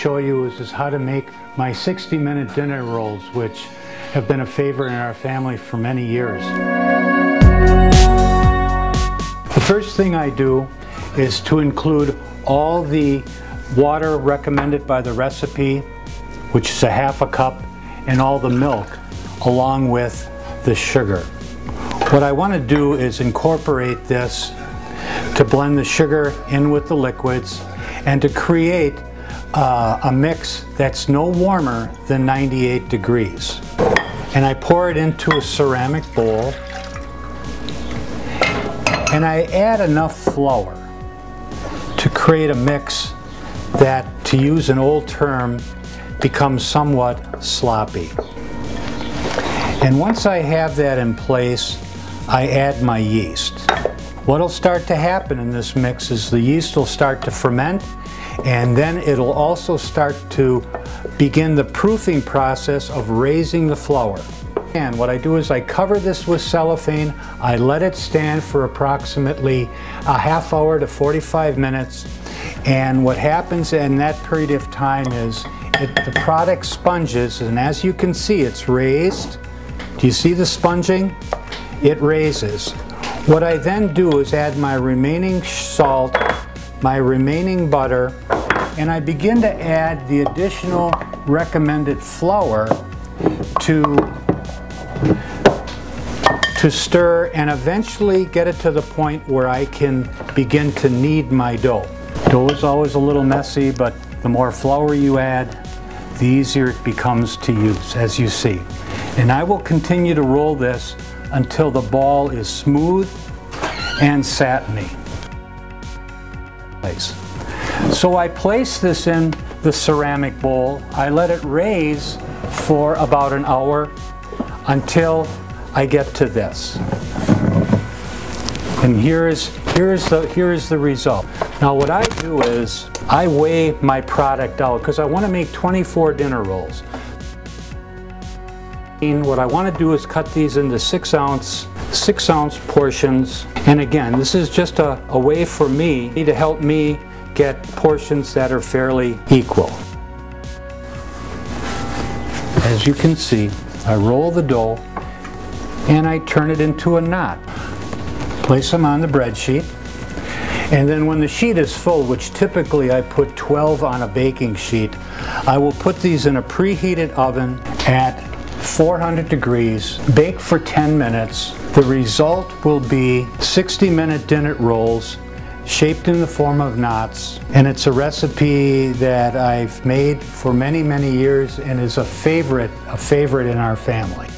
show you is how to make my 60-minute dinner rolls, which have been a favorite in our family for many years. The first thing I do is to include all the water recommended by the recipe, which is a ½ cup, and all the milk, along with the sugar. What I want to do is incorporate this to blend the sugar in with the liquids and to create a mix that's no warmer than 98 degrees. And I pour it into a ceramic bowl, and I add enough flour to create a mix that, to use an old term, becomes somewhat sloppy. And once I have that in place, I add my yeast. What'll start to happen in this mix is the yeast will start to ferment, and then it'll also start to begin the proofing process of raising the flour. And what I do is I cover this with cellophane, I let it stand for approximately a ½ hour to 45 minutes, and what happens in that period of time is the product sponges, and as you can see, it's raised. Do you see the sponging? It raises. What I then do is add my remaining salt, my remaining butter, and I begin to add the additional recommended flour to stir and eventually get it to the point where I can begin to knead my dough. Dough is always a little messy, but the more flour you add, the easier it becomes to use, as you see. And I will continue to roll this until the ball is smooth and satiny. So I place this in the ceramic bowl. I let it raise for about an hour until I get to this. And here is the result. Now what I do is I weigh my product out because I want to make 24 dinner rolls. And what I want to do is cut these into 6-ounce portions. And again, this is just a way for me to help me get portions that are fairly equal. As you can see, I roll the dough and I turn it into a knot. Place them on the bread sheet, and then when the sheet is full, which typically I put 12 on a baking sheet, I will put these in a preheated oven at 400 degrees, bake for 10 minutes. The result will be 60-minute dinner rolls shaped in the form of knots, and it's a recipe that I've made for many, many years and is a favorite in our family.